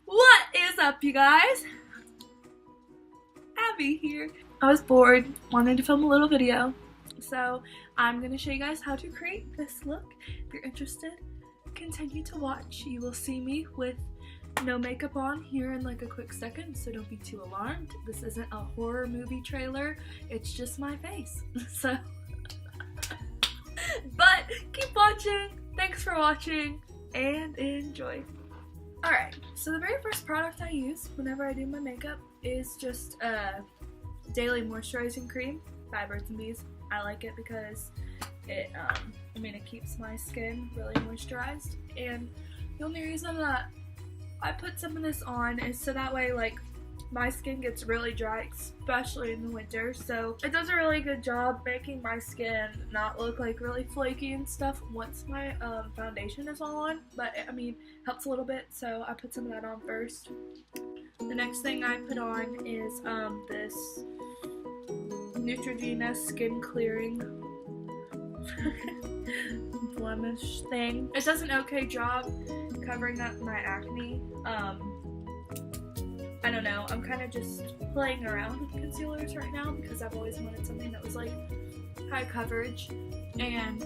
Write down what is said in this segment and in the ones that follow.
What is up, you guys? Abby here. I was bored, wanted to film a little video, so I'm going to show you guys how to create this look. If you're interested, continue to watch. You will see me with no makeup on here in like a quick second, so don't be too alarmed. This isn't a horror movie trailer, it's just my face. So, but keep watching. Thanks for watching and enjoy. Alright, so the very first product I use whenever I do my makeup is just a daily moisturizing cream by Birds and Bees. I like it because it keeps my skin really moisturized, and the only reason that I put some of this on is so that way like my skin gets really dry, especially in the winter, so it does a really good job making my skin not look like really flaky and stuff once my foundation is all on, but helps a little bit, so I put some of that on first. The next thing I put on is this Neutrogena skin clearing blemish thing. It does an okay job covering up my acne. I don't know, I'm kind of just playing around with concealers right now because I've always wanted something that was like high coverage, and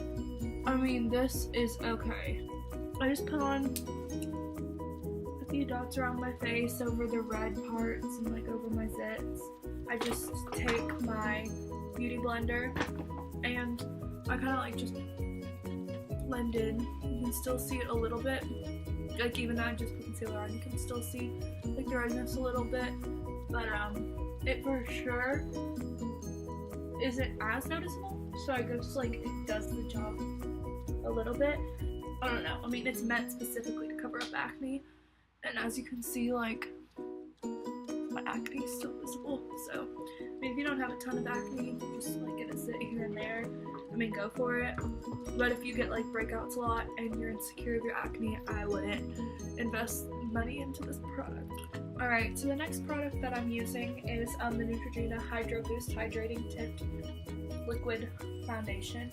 this is okay. I just put on a few dots around my face, over the red parts and like over my zits. I just take my beauty blender and I kind of like just blend in. You can still see it a little bit. Like even though I just put concealer on, you can still see like the redness a little bit, but it for sure isn't as noticeable, so I guess like it does the job a little bit. I don't know, it's meant specifically to cover up acne, and as you can see, like my acne is still visible, so if you don't have a ton of acne, you just like get a zit here and there, go for it. But if you get like breakouts a lot and you're insecure of your acne, I wouldn't invest money into this product. Alright, so the next product that I'm using is the Neutrogena Hydro Boost Hydrating Tipped Liquid Foundation.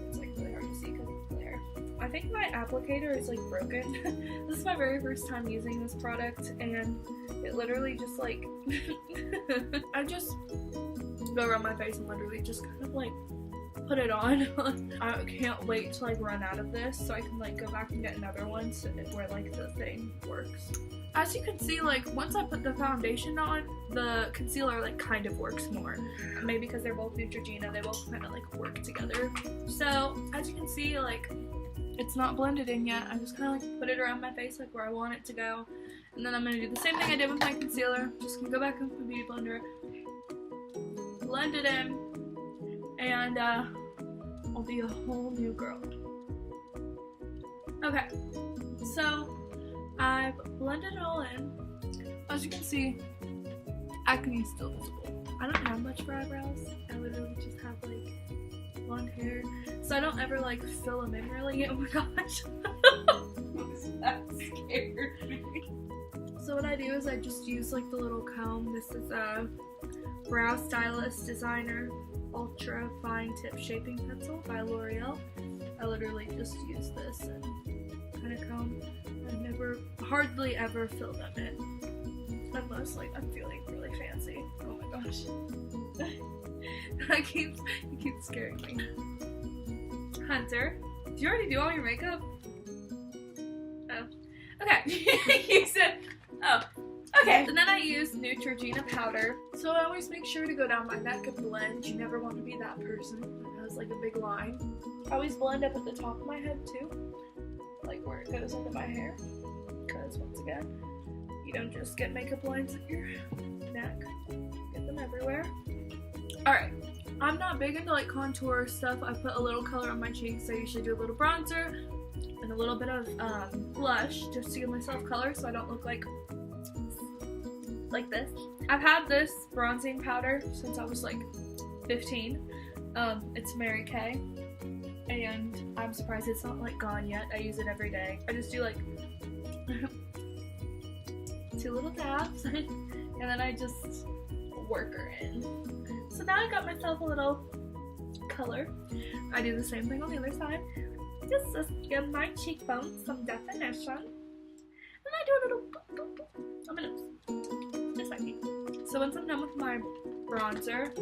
It's like really hard to see because of the glare. I think my applicator is like broken. This is my very first time using this product, and it literally just like I just go around my face and literally just kind of like put it on. I can't wait to like run out of this so I can like go back and get another one so where like the thing works. As you can see, like once I put the foundation on, the concealer like kind of works more. Maybe because they're both Neutrogena, they both kind of like work together. So as you can see, like it's not blended in yet. I just kind of like put it around my face like where I want it to go, and then I'm gonna do the same thing I did with my concealer. Just gonna go back into the beauty blender, blend it in, and I'll be a whole new girl. Okay, so I've blended it all in. As you can see, acne is still visible. I don't have much for eyebrows. I literally just have like blonde hair, so I don't ever like fill them in really. Oh my gosh. That scared me. So what I do is I just use like the little comb. This is a Brow Stylist Designer Ultra Fine Tip Shaping Pencil by L'Oreal. I literally just use this and kind of comb. I never, hardly ever fill them in, unless like I'm feeling really fancy. Oh my gosh. It keeps scaring me. Hunter, did you already do all your makeup? Oh. Okay. You said, oh. Okay. And then I use Neutrogena powder. So I always make sure to go down my neck and blend. You never want to be that person that has like a big line. I always blend up at the top of my head too, like where it goes into my hair. Because once again, you don't just get makeup lines at your neck. Get them everywhere. Alright. I'm not big into like contour stuff. I put a little color on my cheeks. I usually do a little bronzer and a little bit of blush just to give myself color so I don't look like this. I've had this bronzing powder since I was like 15. It's Mary Kay, and I'm surprised it's not like gone yet. I use it every day. I just do like 2 little dabs and then I just work her in. So now I got myself a little color. I do the same thing on the other side. Just to give my cheekbones some definition. And I do a little on my nose. Just like me. So once I'm done with my bronzer,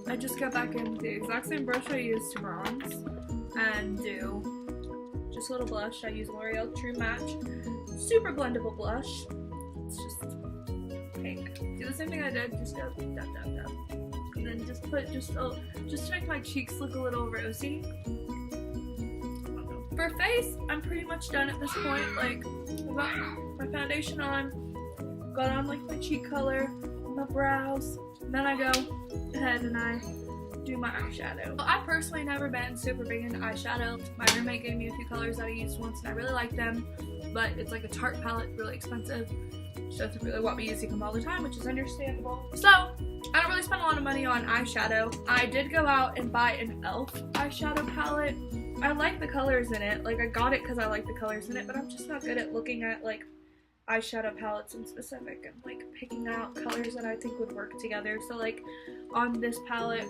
I just go back in with the exact same brush I used to bronze and do just a little blush. I use L'Oreal True Match super blendable blush. It's just pink. Do the same thing I did, just go dab dab dab, and then just put just to make my cheeks look a little rosy. For face, I'm pretty much done at this point. Like, I've got my foundation on, got on like my cheek color, my brows, and then I go ahead and I do my eyeshadow. Well, I've personally never been super big into eyeshadow. My roommate gave me a few colors that I used once and I really like them, but it's like a Tarte palette, really expensive. She doesn't really want me using them all the time, which is understandable. So, I don't really spend a lot of money on eyeshadow. I did go out and buy an e.l.f. eyeshadow palette. I like the colors in it. Like, I got it because I like the colors in it, but I'm just not good at looking at, like, eyeshadow palettes in specific and, like, picking out colors that I think would work together. So, like, on this palette,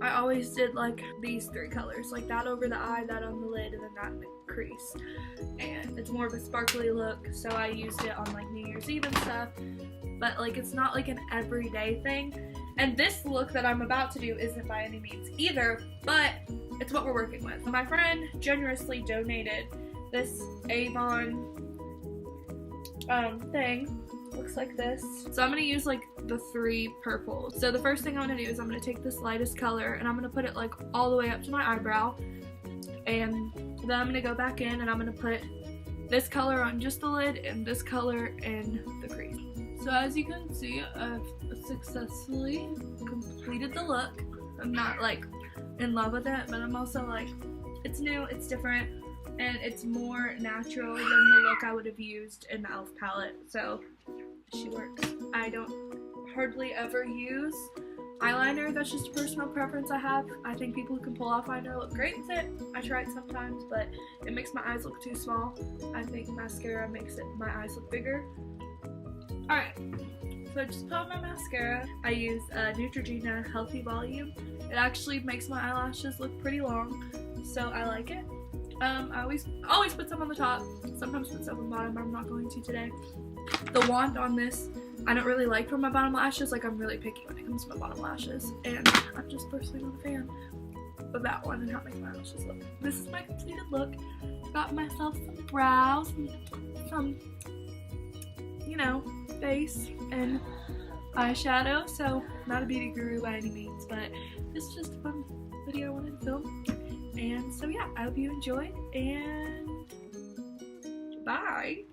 I always did, like, these three colors. Like, that over the eye, that on the lid, and then that in the crease. And it's more of a sparkly look, so I used it on, like, New Year's Eve and stuff. But, like, it's not, like, an everyday thing. And this look that I'm about to do isn't by any means either, but it's what we're working with. My friend generously donated this Avon thing. Looks like this. So I'm going to use like the three purples. So the first thing I'm going to do is I'm going to take this lightest color and I'm going to put it like all the way up to my eyebrow. And then I'm going to go back in and I'm going to put this color on just the lid and this color in the crease. So as you can see, I've successfully completed the look. I'm not like in love with it, but I'm also like, it's new, it's different, and it's more natural than the look I would have used in the e.l.f. palette, so she works. I don't hardly ever use eyeliner. That's just a personal preference I have. I think people who can pull off eyeliner look great with it. I try it sometimes, but it makes my eyes look too small. I think mascara makes my eyes look bigger. Alright, so I just put on my mascara. I use Neutrogena Healthy Volume. It actually makes my eyelashes look pretty long, so I like it. I always put some on the top, sometimes put some on the bottom, but I'm not going to today. The wand on this, I don't really like for my bottom lashes. Like, I'm really picky when it comes to my bottom lashes, and I'm just personally not a fan of that one and how it makes my lashes look. This is my completed look. Got myself some brows, some, you know, face and eyeshadow. So, not a beauty guru by any means, but this is just a fun video I wanted to film. And so yeah, I hope you enjoyed, and bye!